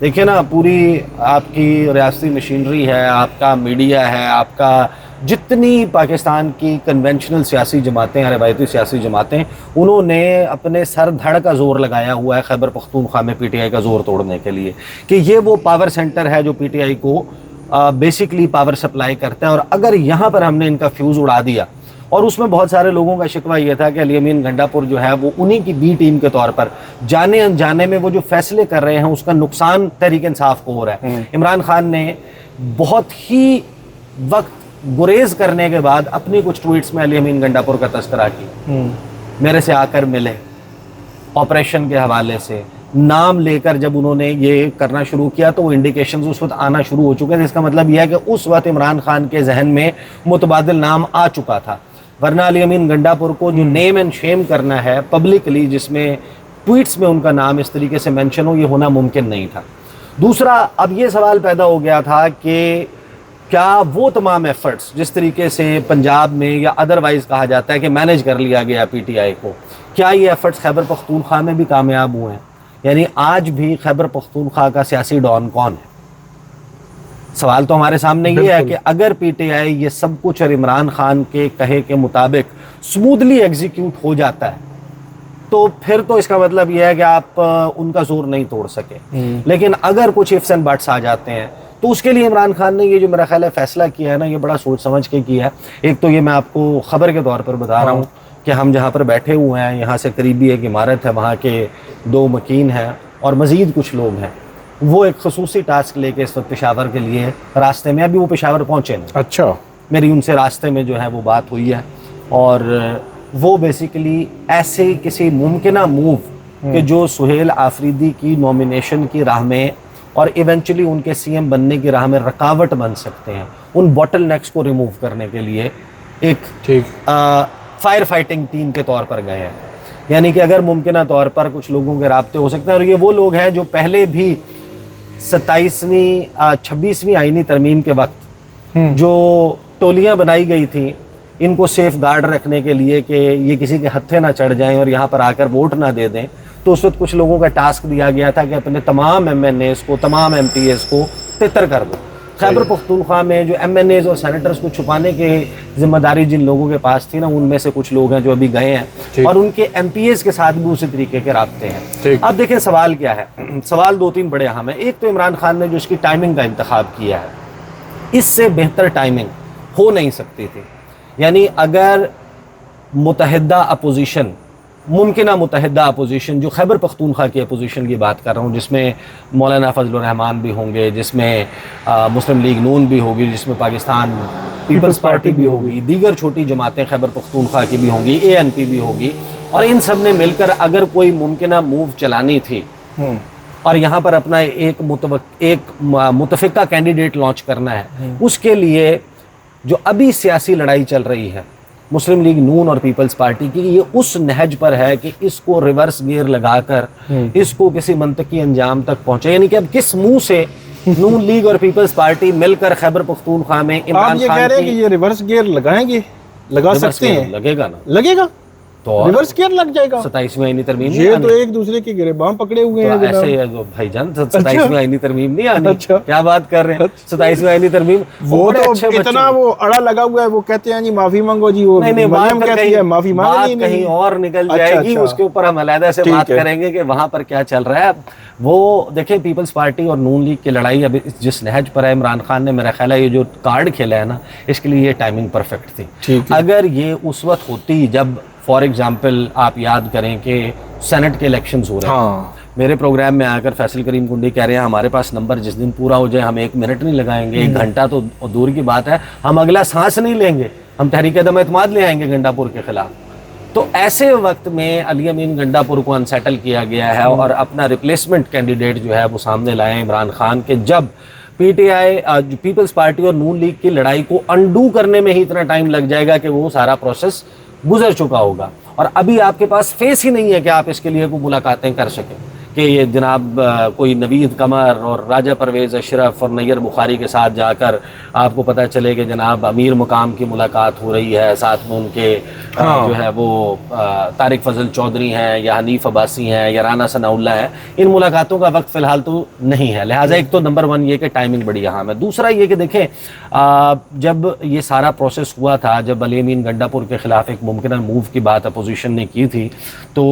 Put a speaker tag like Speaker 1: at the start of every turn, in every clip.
Speaker 1: دیکھیں نا پوری آپ کی ریاستی مشینری ہے, آپ کا میڈیا ہے, آپ کا جتنی پاکستان کی کنونشنل سیاسی جماعتیں ہیں, روایتی سیاسی جماعتیں, انہوں نے اپنے سر دھڑ کا زور لگایا ہوا ہے خیبر پختونخوا میں پی ٹی آئی کا زور توڑنے کے لیے, کہ یہ وہ پاور سینٹر ہے جو پی ٹی آئی کو بیسکلی پاور سپلائی کرتے ہیں. اور اگر یہاں پر ہم نے ان کا فیوز اڑا دیا, اور اس میں بہت سارے لوگوں کا شکوہ یہ تھا کہ علی امین گنڈا پور جو ہے وہ انہی کی بی ٹیم کے طور پر جانے انجانے میں وہ جو فیصلے کر رہے ہیں اس کا نقصان تحریک انصاف کو ہو رہا ہے. عمران خان نے بہت ہی وقت گریز کرنے کے بعد اپنی کچھ ٹویٹس میں علی امین گنڈا پور کا تذکرہ کی, میرے سے آ کر ملے, آپریشن کے حوالے سے نام لے کر جب انہوں نے یہ کرنا شروع کیا تو وہ انڈیکیشنز اس وقت آنا شروع ہو چکے تھے. اس کا مطلب یہ ہے کہ اس وقت عمران خان کے ذہن میں متبادل نام آ چکا تھا, ورنہ علی امین گنڈا پور کو جو نیم اینڈ شیم کرنا ہے پبلکلی, جس میں ٹویٹس میں ان کا نام اس طریقے سے مینشن ہو, یہ ہونا ممکن نہیں تھا. دوسرا, اب یہ سوال پیدا ہو گیا تھا کہ کیا وہ تمام ایفرٹس جس طریقے سے پنجاب میں یا ادروائز کہا جاتا ہے کہ مینیج کر لیا گیا پی ٹی آئی کو, کیا یہ ایفرٹس خیبر پختونخوا میں بھی کامیاب ہوئے ہیں؟ یعنی آج بھی خیبر پختونخوا کا سیاسی ڈان کون ہے؟ سوال تو ہمارے سامنے یہ ہے کہ اگر پی ٹی آئی یہ سب کچھ اور عمران خان کے کہے کے مطابق سموتھلی ایگزیکیوٹ ہو جاتا ہے تو پھر تو اس کا مطلب یہ ہے کہ آپ ان کا زور نہیں توڑ سکے. لیکن اگر کچھ ifs and buts آ جاتے ہیں تو اس کے لیے عمران خان نے یہ جو میرا خیال ہے فیصلہ کیا ہے نا, یہ بڑا سوچ سمجھ کے کیا ہے. ایک تو یہ میں آپ کو خبر کے طور پر بتا رہا ہوں کہ ہم جہاں پر بیٹھے ہوئے ہیں یہاں سے قریبی ایک عمارت ہے, وہاں کے 2 مکین ہیں اور مزید کچھ لوگ ہیں, وہ ایک خصوصی ٹاسک لے کے اس وقت پشاور کے لیے راستے میں, ابھی وہ پشاور پہنچے نہیں.
Speaker 2: اچھا,
Speaker 1: میری ان سے راستے میں جو ہے وہ بات ہوئی ہے, اور وہ بیسیکلی ایسے کسی ممکنہ موو کہ جو سہیل آفریدی کی نومینیشن کی راہ میں اور ایونچولی ان کے سی ایم بننے کی راہ میں رکاوٹ بن سکتے ہیں, ان باٹل نیکس کو ریموو کرنے کے لیے ایک فائر فائٹنگ ٹیم کے طور پر گئے ہیں. یعنی کہ اگر ممکنہ طور پر کچھ لوگوں کے رابطے ہو سکتے ہیں, اور یہ وہ لوگ ہیں جو پہلے بھی 26ویں آئینی ترمیم کے وقت جو ٹولیاں بنائی گئی تھیں ان کو سیف گارڈ رکھنے کے لیے کہ یہ کسی کے ہتھے نہ چڑھ جائیں اور یہاں پر آ کر ووٹ نہ دے دیں, تو اس وقت کچھ لوگوں کا ٹاسک دیا گیا تھا کہ اپنے تمام ایم این ایز کو, تمام ایم پی ایز کو تتر کر دو. خیبر پختونخوا میں جو ایم این ایز اور سینیٹرز کو چھپانے کی ذمہ داری جن لوگوں کے پاس تھی نا, ان میں سے کچھ لوگ ہیں جو ابھی گئے ہیں اور ان کے ایم پی ایز کے ساتھ بھی اسی طریقے کے رابطے ہیں. اب دیکھیں سوال کیا ہے, سوال 2-3 بڑے اہم ہیں. ایک تو عمران خان نے جو اس کی ٹائمنگ کا انتخاب کیا ہے, اس سے بہتر ٹائمنگ ہو نہیں سکتی تھی. یعنی اگر متحدہ اپوزیشن, ممکنہ متحدہ اپوزیشن, جو خیبر پختونخوا کی اپوزیشن کی بات کر رہا ہوں, جس میں مولانا فضل الرحمان بھی ہوں گے, جس میں مسلم لیگ نون بھی ہوگی, جس میں پاکستان پیپلز پارٹی بھی ہوگی, دیگر چھوٹی جماعتیں خیبر پختونخوا کی بھی ہوں گی, اے این پی بھی ہوگی, اور ان سب نے مل کر اگر کوئی ممکنہ موو چلانی تھی اور یہاں پر اپنا ایک متفقہ کینڈیڈیٹ لانچ کرنا ہے, اس کے لیے جو ابھی سیاسی لڑائی چل رہی ہے مسلم لیگ نون اور پیپلز پارٹی کی, یہ اس نہج پر ہے کہ اس کو ریورس گیئر لگا کر اس کو کسی منطقی انجام تک پہنچے. یعنی کہ اب کس منہ سے نون لیگ اور پیپلز پارٹی مل کر خیبر پختونخوا میں عمران خان
Speaker 2: کی, کہ یہ ریورس گیئر لگائیں گے, لگا سکتے ہیں,
Speaker 1: لگے گا نا,
Speaker 2: لگے گا تو ریورس گیئر لگ جائے گا.
Speaker 1: 27ویں آئینی ترمیم,
Speaker 2: یہ تو ایک دوسرے کے گریباں پکڑے ہوئے ہیں
Speaker 1: ایسے ہی بھائی جان. 27ویں آئینی ترمیم نہیں آنی, کیا بات کر رہے ہیں. 27ویں آئینی ترمیم
Speaker 2: وہ تو اتنا وہ اڑا لگا ہوا ہے, وہ کہتے ہیں جی معافی مانگو جی, وہ مریم کہتی ہے معافی مانگنی نہیں,
Speaker 1: کہیں اور نکل جائے گی, اس کے اوپر ہم علیحدہ سے بات کریں گے کہ وہاں پر کیا چل رہا ہے. وہ دیکھیں پیپلز پارٹی اور نون لیگ کی لڑائی اب جس نہج پر ہے, عمران خان نے میرا خیال ہے یہ جو کارڈ کھیلا ہے نا, اس کے لیے یہ ٹائمنگ پرفیکٹ تھی. اگر یہ اس وقت ہوتی جب فار ایگزامپل آپ یاد کریں کہ سینٹ کے الیکشنز ہو رہے ہیں, میرے پروگرام میں آ کر فیصل کریم کنڈی کہہ رہے ہیں ہمارے پاس نمبر جس دن پورا ہو جائے ہم 1 منٹ نہیں لگائیں گے, 1 گھنٹہ تو دور کی بات ہے, ہم اگلا سانس نہیں لیں گے, ہم تحریک عدم اعتماد لے آئیں گے گنڈا پور کے خلاف. تو ایسے وقت میں علی امین گنڈا پور کو انسیٹل کیا گیا ہے اور اپنا ریپلیسمنٹ کینڈیڈیٹ جو ہے وہ سامنے لائے عمران خان کے, جب P T I peoples party اور نون لیگ کی لڑائی کو انڈو کرنے میں ہی اتنا ٹائم لگ جائے گا کہ وہ سارا پروسیس گزر چکا ہوگا, اور ابھی آپ کے پاس فیس ہی نہیں ہے کہ آپ اس کے لیے کوئی ملاقاتیں کر سکیں کہ یہ جناب کوئی نوید قمر اور راجہ پرویز اشرف اور نیر بخاری کے ساتھ جا کر آپ کو پتہ چلے کہ جناب امیر مقام کی ملاقات ہو رہی ہے، ساتھ میں ان کے جو ہے وہ طارق فضل چودھری ہیں یا حنیف عباسی ہیں یا رانا ثناء اللہ ہیں، ان ملاقاتوں کا وقت فی الحال تو نہیں ہے. لہٰذا ایک تو نمبر 1 یہ کہ ٹائمنگ بڑی اہم ہے. دوسرا یہ کہ دیکھیں جب یہ سارا پروسیس ہوا تھا، جب علی امین گنڈا پور کے خلاف ایک ممکنہ موو کی بات اپوزیشن نے کی تھی، تو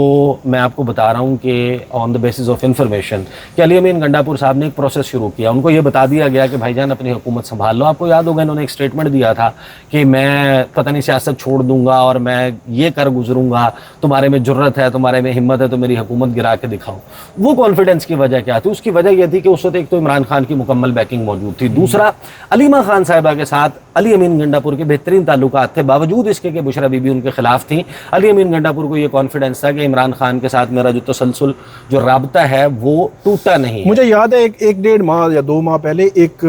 Speaker 1: میں آپ کو بتا رہا ہوں کہ آن دا بیسس آف انفارمیشن کہ علی امین گنڈا پور صاحب نے ایک پروسیس شروع کیا. ان کو یہ بتا دیا گیا کہ بھائی جان اپنی حکومت سنبھال لو. آپ کو یاد ہوگا انہوں نے ایک اسٹیٹمنٹ دیا تھا کہ میں پتہ نہیں سیاست چھوڑ دوں گا اور میں یہ کر گزروں گا، تمہارے میں جرت ہے، تمہارے میں ہمت ہے تو میری حکومت گرا کے دکھاؤ. وہ کانفیڈنس کی وجہ کیا تھی؟ اس کی وجہ یہ تھی کہ اس وقت ایک تو عمران خان کی مکمل بیکنگ موجود تھی، دوسرا علیمہ خان صاحبہ کے ساتھ علی امین گنڈا پور کے بہترین تعلقات تھے. باوجود اس کے کہ بشرا بی بی ان کے خلاف تھیں، علی امین گنڈا پور کو یہ کانفیڈنس تھا کہ عمران خان کے ساتھ میرا جو تسلسل جو رابطہ ہے وہ ٹوٹا نہیں.
Speaker 2: مجھے یاد ہے ایک 1.5 ماہ یا 2 ماہ پہلے ایک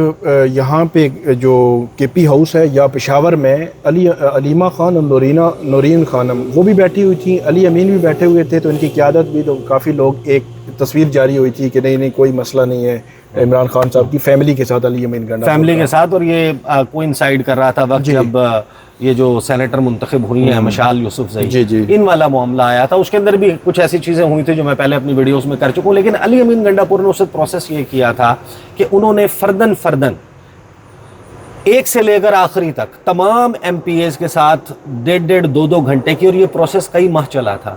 Speaker 2: یہاں پہ جو کے پی ہاؤس ہے یا پشاور میں علیمہ خان اور نورین خانم وہ بھی بیٹھی ہوئی تھیں، علی امین بھی بیٹھے ہوئے تھے، تو ان کی قیادت بھی، تو کافی لوگ ایک تصویر جاری ہوئی تھی کہ نہیں کوئی مسئلہ نہیں ہے عمران خان صاحب کی فیملی کے ساتھ، علی امین گنڈا
Speaker 1: فیملی کے ساتھ. اور یہ کوئنسائڈ کر رہا تھا وقت جب یہ جو سینیٹر منتخب ہوئی ہیں مشال یوسف زئی، ان والا معاملہ آیا تھا. اس کے اندر بھی کچھ ایسی چیزیں ہوئی تھیں جو میں پہلے اپنی ویڈیوز میں کر چکا ہوں. لیکن علی امین گنڈا پور نے اس وقت پروسیس یہ کیا تھا کہ انہوں نے فردن ایک سے لے کر آخری تک تمام ایم پی ایز کے ساتھ 1.5-2 گھنٹے کی، اور یہ پروسیس کئی ماہ چلا تھا،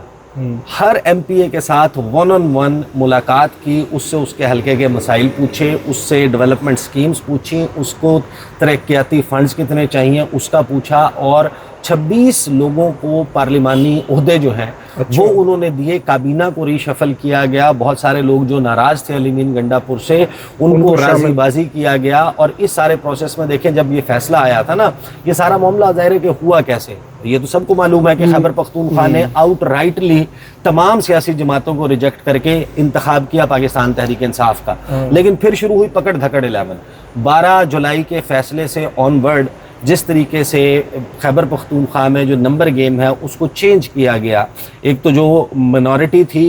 Speaker 1: ہر ایم پی اے کے ساتھ 1-on-1 ملاقات کی، اس سے اس کے حلقے کے مسائل پوچھے، اس سے ڈیولپمنٹ سکیمز پوچھی، اس کو ترقیاتی فنڈز کتنے چاہیے اس کا پوچھا، اور 26 لوگوں کو پارلیمانی عہدے جو ہیں وہ انہوں نے دیے. کابینہ کو ری شفل کیا گیا، بہت سارے لوگ جو ناراض تھے علی امین گنڈا پور سے ان کو راضی بازی کیا گیا. اور اس سارے پروسیس میں دیکھیں جب یہ فیصلہ آیا تھا نا، یہ سارا معاملہ ظاہر ہے کہ ہوا کیسے، یہ تو سب کو معلوم ہے کہ خیبر پختونخوا نے آؤٹ رائٹلی تمام سیاسی جماعتوں کو ریجیکٹ کر کے انتخاب کیا پاکستان تحریک انصاف کا. لیکن پھر شروع ہوئی پکڑ دھکڑ 11. 12 جولائی کے فیصلے سے آن ورڈ جس طریقے سے خیبر پختونخوا میں جو نمبر گیم ہے اس کو چینج کیا گیا. ایک تو جو منورٹی تھی،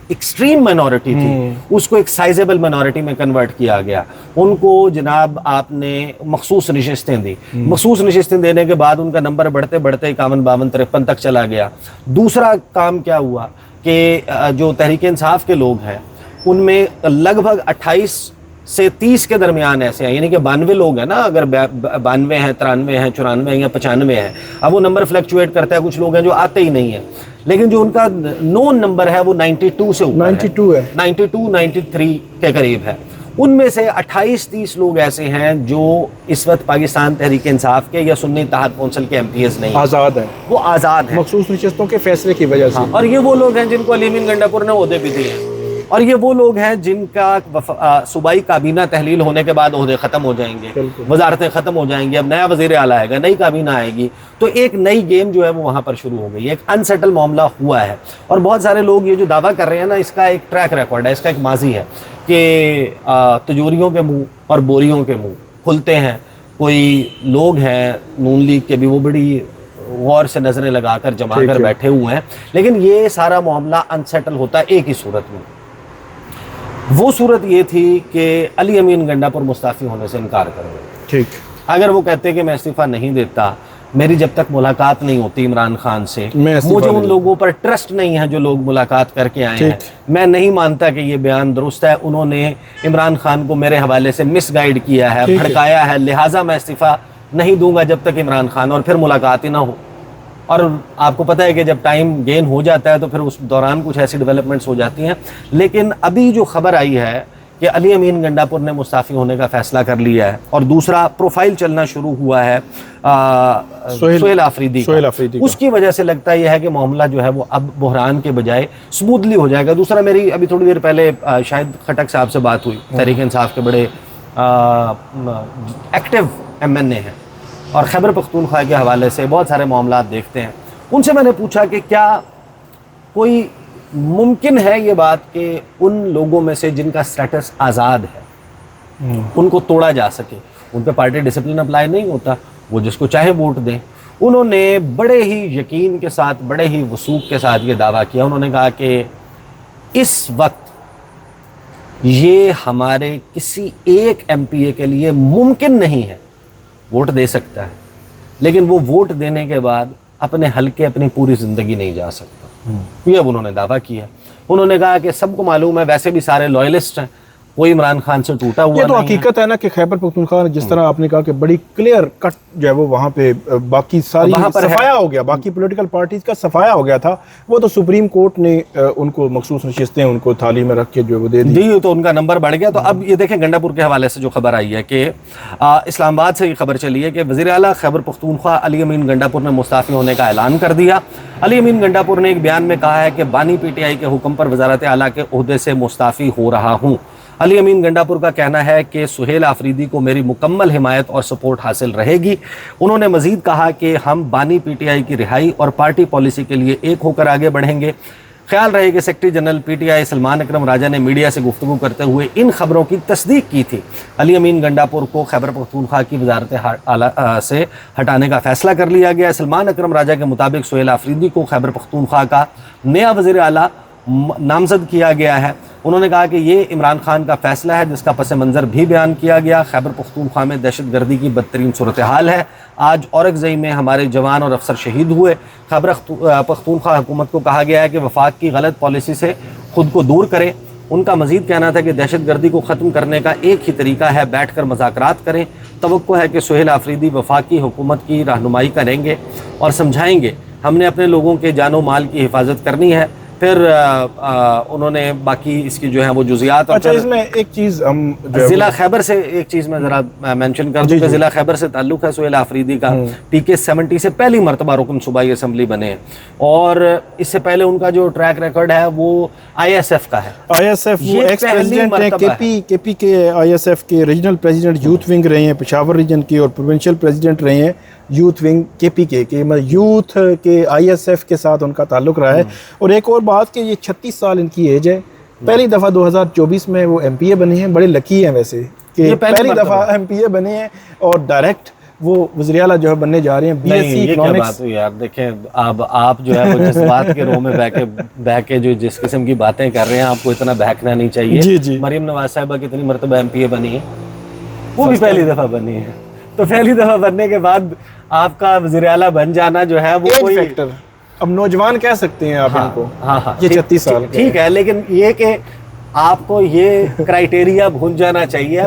Speaker 1: ایکسٹریم منورٹی تھی، اس کو ایک سائزیبل منورٹی میں کنورٹ کیا گیا. ان کو جناب آپ نے مخصوص نشستیں دی. مخصوص نشستیں دینے کے بعد ان کا نمبر بڑھتے بڑھتے 51, 52, 53 تک چلا گیا. دوسرا کام کیا ہوا کہ جو تحریک انصاف کے لوگ ہیں ان میں لگ بھگ 28 سے 30 کے درمیان ایسے ہیں، یعنی کہ 92 لوگ ہیں نا، اگر 92 ہیں، 93 ہیں، 94 ہیں یا 95 ہیں. اب وہ نمبر فلیکچویٹ کرتا ہے، کچھ لوگ ہیں جو آتے ہی نہیں ہیں، لیکن جو ان کا نون نمبر ہے وہ 92 سے اوپر
Speaker 2: 92 ہے،
Speaker 1: 92 93 کے قریب ہے. ان میں سے 28-30 لوگ ایسے ہیں جو اس وقت پاکستان تحریک انصاف کے یا سنی اتحاد کونسل کے ایم پی ایز نہیں، آزاد ہیں، وہ آزاد ہیں
Speaker 2: مخصوص نشستوں کے فیصلے کی وجہ سے.
Speaker 1: اور یہ وہ لوگ ہیں جن کو علی امین گنڈا پور نے عہدے بھی دیے ہیں، اور یہ وہ لوگ ہیں جن کا صوبائی کابینہ تحلیل ہونے کے بعد عہدے ختم ہو جائیں گے، وزارتیں ختم ہو جائیں گی، اب نیا وزیر اعلیٰ آئے گا، نئی کابینہ آئے گی، تو ایک نئی گیم جو ہے وہ وہاں پر شروع ہو گئی. ایک انسیٹل معاملہ ہوا ہے. اور بہت سارے لوگ یہ جو دعویٰ کر رہے ہیں نا، اس کا ایک ٹریک ریکارڈ ہے، اس کا ایک ماضی ہے کہ تجوریوں کے منہ اور بوریوں کے منہ کھلتے ہیں. کوئی لوگ ہیں نون لیگ کے بھی، وہ بڑی غور سے نظریں لگا کر جما کر بیٹھے ہوئے ہیں. لیکن یہ سارا معاملہ انسیٹل ہوتا ہے ایک ہی صورت میں. وہ صورت یہ تھی کہ علی امین گنڈا پور مستعفی ہونے سے انکار کر گئے.
Speaker 2: ٹھیک،
Speaker 1: اگر وہ کہتے کہ میں استعفیٰ نہیں دیتا، میری جب تک ملاقات نہیں ہوتی عمران خان سے، مجھے ان لوگوں پر ٹرسٹ نہیں ہے جو لوگ ملاقات کر کے آئے ہیں، میں نہیں مانتا کہ یہ بیان درست ہے، انہوں نے عمران خان کو میرے حوالے سے مس گائیڈ کیا ہے، بھڑکایا ہے، لہٰذا میں استعفیٰ نہیں دوں گا جب تک عمران خان، اور پھر ملاقات ہی نہ ہو. اور آپ کو پتہ ہے کہ جب ٹائم گین ہو جاتا ہے تو پھر اس دوران کچھ ایسی ڈیولپمنٹس ہو جاتی ہیں. لیکن ابھی جو خبر آئی ہے کہ علی امین گنڈا پور نے مستعفی ہونے کا فیصلہ کر لیا ہے، اور دوسرا پروفائل چلنا شروع ہوا ہے سہیل آفریدی، اس کی وجہ سے لگتا یہ ہے کہ معاملہ جو ہے وہ اب بحران کے بجائے سموتھلی ہو جائے گا. دوسرا میری ابھی تھوڑی دیر پہلے شاید خٹک صاحب سے بات ہوئی، تحریک انصاف کے بڑے ایکٹیو ایم این اے ہیں اور خیبر پختونخوا کے حوالے سے بہت سارے معاملات دیکھتے ہیں. ان سے میں نے پوچھا کہ کیا کوئی ممکن ہے یہ بات کہ ان لوگوں میں سے جن کا سٹیٹس آزاد ہے ان کو توڑا جا سکے، ان پہ پارٹی ڈسپلن اپلائی نہیں ہوتا، وہ جس کو چاہے ووٹ دیں. انہوں نے بڑے ہی یقین کے ساتھ، بڑے ہی وثوق کے ساتھ یہ دعویٰ کیا. انہوں نے کہا کہ اس وقت یہ ہمارے کسی ایک ایم پی اے کے لیے ممکن نہیں ہے. ووٹ دے سکتا ہے لیکن وہ ووٹ دینے کے بعد اپنے حلقے اپنی پوری زندگی نہیں جا سکتا. یہ اب انہوں نے دعویٰ کیا. انہوں نے کہا کہ سب کو معلوم ہے ویسے بھی سارے لوئلسٹ ہیں, کوئی عمران خان سے ٹوٹا ہوا
Speaker 2: یہ تو
Speaker 1: نہیں ہے.
Speaker 2: حقیقت ہے نا کہ خیبر پختونخوا جس طرح آپ نے کہا کہ بڑی کلیئر کٹ جو ہے وہ وہاں پہ باقی ساری
Speaker 1: وہاں پر
Speaker 2: صفایا ہو گیا, باقی پولیٹیکل پارٹیز کا صفایا ہو گیا تھا. وہ تو سپریم کورٹ نے ان کو مخصوص نشستیں ان کو تھالی میں رکھ کے جو وہ دے دی
Speaker 1: جی, تو ان کا نمبر بڑھ گیا. تو اب یہ دیکھیں گنڈا پور کے حوالے سے جو خبر آئی ہے کہ اسلام آباد سے یہ خبر چلی ہے کہ وزیر اعلیٰ خیبر پختونخوا علی امین گنڈا پور نے مستعفی ہونے کا اعلان کر دیا. علی امین گنڈا پور نے ایک بیان میں کہا ہے کہ بانی پی ٹی آئی کے حکم پر وزارت اعلیٰ کے عہدے سے مستعفی ہو رہا ہوں. علی امین گنڈا پور کا کہنا ہے کہ سہیل آفریدی کو میری مکمل حمایت اور سپورٹ حاصل رہے گی. انہوں نے مزید کہا کہ ہم بانی پی ٹی آئی کی رہائی اور پارٹی پالیسی کے لیے ایک ہو کر آگے بڑھیں گے. خیال رہے کہ secretary general P T I Salman Akram Raja نے میڈیا سے گفتگو کرتے ہوئے ان خبروں کی تصدیق کی تھی. علی امین گنڈا پور کو خیبر پختونخوا کی وزارت اعلیٰ سے ہٹانے کا فیصلہ کر لیا گیا. سلمان اکرم راجہ کے مطابق سہیل آفریدی کو خیبر پختونخوا کا نیا وزیر اعلیٰ نامزد کیا گیا ہے. انہوں نے کہا کہ یہ عمران خان کا فیصلہ ہے جس کا پس منظر بھی بیان کیا گیا. خیبر پختونخوا میں دہشت گردی کی بدترین صورتحال ہے. آج اورکزئی میں ہمارے جوان اور افسر شہید ہوئے. خیبر پختونخوا حکومت کو کہا گیا ہے کہ وفاق کی غلط پالیسی سے خود کو دور کرے. ان کا مزید کہنا تھا کہ دہشت گردی کو ختم کرنے کا ایک ہی طریقہ ہے, بیٹھ کر مذاکرات کریں. توقع ہے کہ سہیل آفریدی وفاقی حکومت کی رہنمائی کریں گے اور سمجھائیں گے ہم نے اپنے لوگوں کے جان و مال کی حفاظت کرنی ہے. پھر انہوں نے باقی اس کی جو ہے وہ جزیات.
Speaker 2: اچھا, اس میں ایک چیز ہم
Speaker 1: ضلع خیبر سے ایک چیز میں ذرا مینشن کر دوں کہ ضلع خیبر سے تعلق ہے سہیل آفریدی کا. پی کے 70 سے پہلی مرتبہ رکن صوبائی اسمبلی بنے ہیں اور اس سے پہلے ان کا جو ٹریک ریکارڈ ہے وہ آئی ایس ایف کا ہے.
Speaker 2: آئی ایس ایف وہ ایکس پریزیڈنٹ ہیں, کے پی کے آئی ایس ایف کے ریجنل پریزیڈنٹ یوتھ ونگ رہے ہیں, پشاور ریجن کے, اور پروونشل پریزیڈنٹ رہے ہیں یوتھ ونگ کے پی کے یوتھ کے آئی ایس ایف کے ساتھ ان کا تعلق رہا ہے. اور ایک اور بات کہ یہ 36 سال ان کی ایج ہے. پہلی دفعہ 2024 میں وہ ایم پی اے بنے ہیں. بڑے لکی ہیں ویسے کہ پہلی دفعہ ایم پی اے بنے ہیں اور ڈائریکٹ وہ وزیر اعلیٰ جو ہے بننے جا رہے ہیں. B S C economics.
Speaker 1: یار دیکھیں اب آپ جو ہے وہ جذبات کے رو میں بہ کے جو جس قسم کی باتیں کر رہے ہیں آپ کو اتنا بہکنا نہیں چاہیے.
Speaker 2: جی.
Speaker 1: مریم نواز صاحبہ کتنی مرتبہ ایم پی اے بنی ہے, وہ بھی پہلی دفعہ بنی ہے. تو پہلی دفعہ بننے کے بعد آپ کا وزیر اعلیٰ بن جانا جو ہے وہ کوئی
Speaker 2: فیکٹر, اب نوجوان کہہ سکتے ہیں آپ ان کو.
Speaker 1: ہاں
Speaker 2: یہ 36 سال
Speaker 1: ٹھیک ہے, لیکن یہ کہ آپ کو یہ کرائیٹیریا بھول جانا چاہیے.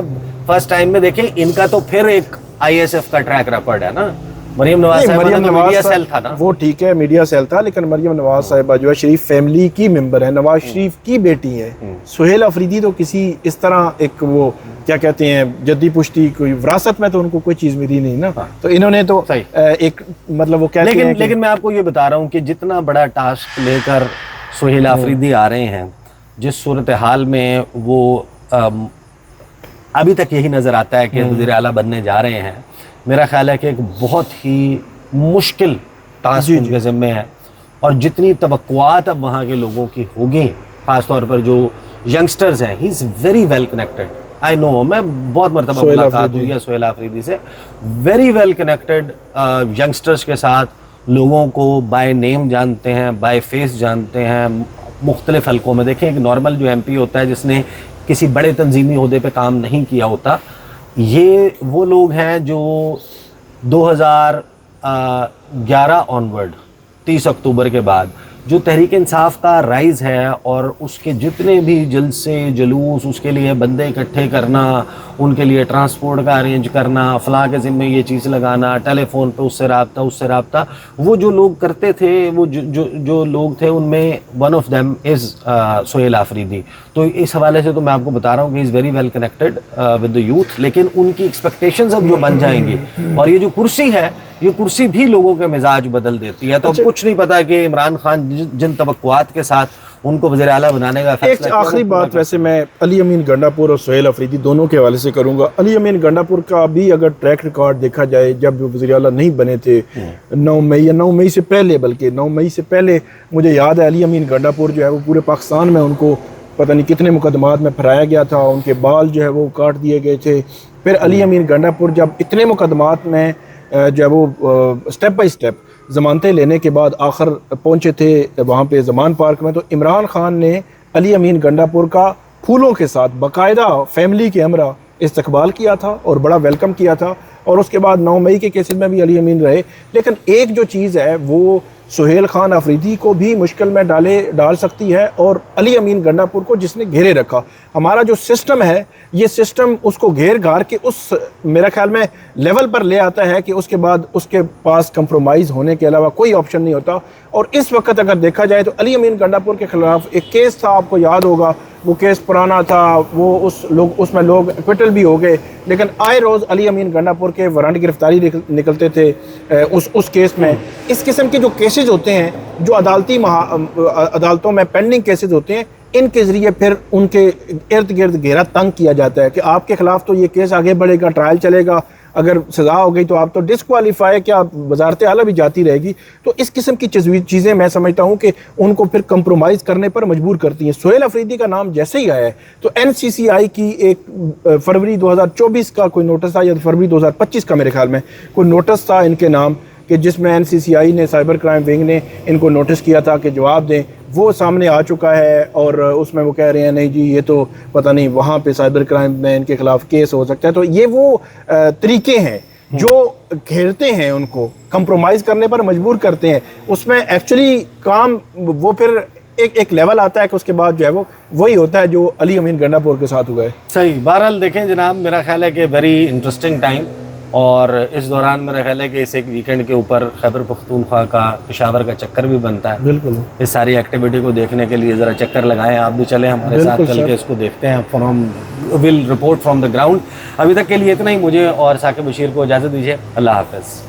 Speaker 1: فرسٹ ٹائم میں دیکھیں ان کا تو پھر ایک آئی ایس ایف کا ٹریک ریکارڈ ہے نا. مریم نواز صاحبہ میڈیا سیل تھا نا,
Speaker 2: وہ ٹھیک ہے میڈیا سیل تھا, لیکن مریم نواز صاحبہ جو ہے شریف فیملی کی ممبر ہے, نواز شریف کی بیٹی ہے. سہیل آفریدی تو کسی اس طرح ایک وہ کیا کہتے ہیں جدی پشتی کوئی وراثت میں تو ان کو کوئی چیز ملی نہیں نا. تو انہوں نے تو ایک مطلب وہ کہتے ہیں.
Speaker 1: لیکن میں آپ کو یہ بتا رہا ہوں کہ جتنا بڑا ٹاسک لے کر سہیل آفریدی آ رہے ہیں, جس صورتحال میں وہ ابھی تک یہی نظر آتا ہے کہ وزیر اعلیٰ بننے جا رہے ہیں, میرا خیال ہے کہ ایک بہت ہی مشکل ٹاسک ان کے ذمے ہے. اور جتنی توقعات اب وہاں کے لوگوں کی ہوگی, خاص طور پر جو ینگسٹرز ہیں, ہی از ویری ویل کنیکٹڈ. آئی نو, میں بہت مرتبہ ملاقات ہوئی ہے سہیل آفریدی سے. ویری ویل کنیکٹڈ ینگسٹرز کے ساتھ, لوگوں کو بائی نیم جانتے ہیں, بائی فیس جانتے ہیں. مختلف حلقوں میں دیکھیں ایک نارمل جو ایم پی ہوتا ہے جس نے کسی بڑے تنظیمی عہدے پہ کام نہیں کیا ہوتا, یہ وہ لوگ ہیں جو 2011 آنورڈ 30 اکتوبر کے بعد جو تحریک انصاف کا رائز ہے اور اس کے جتنے بھی جلسے جلوس, اس کے لیے بندے اکٹھے کرنا, ان کے لیے ٹرانسپورٹ کا ارینج کرنا, فلاں کے ذمے یہ چیز لگانا, ٹیلی فون پہ اس سے رابطہ, وہ جو لوگ کرتے تھے, وہ جو لوگ تھے ان میں one of them is Sohail Afridi. تو اس حوالے سے تو میں آپ کو بتا رہا ہوں کہ is very well connected with the youth. لیکن ان کی ایکسپیکٹیشنز اب جو بن جائیں گی, اور یہ جو کرسی ہے, یہ کرسی بھی لوگوں کے مزاج بدل دیتی ہے. تو اب کچھ نہیں پتا کہ عمران خان جن توقعات کے ساتھ ان کو وزیر اعلیٰ بنانے کا فیصلہ.
Speaker 2: ایک آخری بات ویسے میں علی امین گنڈا پور اور سہیل آفریدی دونوں کے حوالے سے کروں گا. علی امین گنڈا پور کا بھی اگر ٹریک ریکارڈ دیکھا جائے, جب وزیر اعلیٰ نہیں بنے تھے 9 مئی سے پہلے, بلکہ 9 مئی سے پہلے مجھے یاد ہے علی امین گنڈا پور جو ہے وہ پورے پاکستان میں ان کو پتہ نہیں کتنے مقدمات میں پھرایا گیا تھا, ان کے بال جو ہے وہ کاٹ دیے گئے تھے. پھر علی امین گنڈا پور جب اتنے مقدمات میں جو ہے وہ سٹیپ بائی سٹیپ ضمانتیں لینے کے بعد آخر پہنچے تھے وہاں پہ زمان پارک میں, تو عمران خان نے علی امین گنڈا پور کا پھولوں کے ساتھ باقاعدہ فیملی کے ہمراہ استقبال کیا تھا اور بڑا ویلکم کیا تھا، اور اس کے بعد 9 مئی کے کیسز میں بھی علی امین رہے. لیکن ایک جو چیز ہے وہ سہیل خان آفریدی کو بھی مشکل میں ڈال سکتی ہے، اور علی امین گنڈا پور کو جس نے گھیرے رکھا. ہمارا جو سسٹم ہے یہ سسٹم اس کو گھیر گھار کے اس میرا خیال میں لیول پر لے آتا ہے کہ اس کے بعد اس کے پاس کمپرومائز ہونے کے علاوہ کوئی آپشن نہیں ہوتا. اور اس وقت اگر دیکھا جائے تو علی امین گنڈا پور کے خلاف ایک کیس تھا، آپ کو یاد ہوگا، وہ کیس پرانا تھا، وہ اس میں لوگ ایکویٹل بھی ہو گئے، لیکن آئے روز علی امین گنڈا پور کے وارنٹ گرفتاری نکلتے تھے اس کیس میں. اس قسم کے جو کیسز ہوتے ہیں جو عدالتوں میں پینڈنگ کیسز ہوتے ہیں، ان کے ذریعے پھر ان کے ارد گرد گھیرا تنگ کیا جاتا ہے کہ آپ کے خلاف تو یہ کیس آگے بڑھے گا، ٹرائل چلے گا، اگر سزا ہو گئی تو آپ تو ڈسکوالیفائی، کیا وزارت اعلیٰ بھی جاتی رہے گی. تو اس قسم کی چیزیں میں سمجھتا ہوں کہ ان کو پھر کمپرومائز کرنے پر مجبور کرتی ہیں. سہیل آفریدی کا نام جیسے ہی آیا ہے تو NCCI کی ایک فروری 2024 کا کوئی نوٹس تھا، یا فروری 2025 کا میرے خیال میں کوئی نوٹس تھا ان کے نام، کہ جس میں NCCI نے سائبر کرائم ونگ نے ان کو نوٹس کیا تھا کہ جواب دیں. وہ سامنے آ چکا ہے، اور اس میں وہ کہہ رہے ہیں نہیں جی یہ تو پتہ نہیں وہاں پہ سائبر کرائم میں ان کے خلاف کیس ہو سکتا ہے. تو یہ وہ طریقے ہیں جو گھیرتے ہیں، ان کو کمپرومائز کرنے پر مجبور کرتے ہیں. اس میں ایکچولی کام وہ پھر ایک لیول آتا ہے کہ اس کے بعد جو ہے وہ وہی ہوتا ہے جو علی امین گنڈا پور کے ساتھ ہوا ہے.
Speaker 1: صحیح. بہرحال دیکھیں جناب، میرا خیال ہے کہ ویری انٹرسٹنگ ٹائم، اور اس دوران میرا خیال ہے کہ اس ایک ویکنڈ کے اوپر خیبر پختونخوا کا پشاور کا چکر بھی بنتا ہے.
Speaker 2: بالکل.
Speaker 1: اس ساری ایکٹیویٹی کو دیکھنے کے لیے ذرا چکر لگائیں، آپ بھی چلیں ہمارے ساتھ، چل کے اس کو دیکھتے ہیں. Will report from the ground. ابھی تک کے لیے اتنا ہی. مجھے اور ثاقب بشیر کو اجازت دیجیے. اللہ حافظ.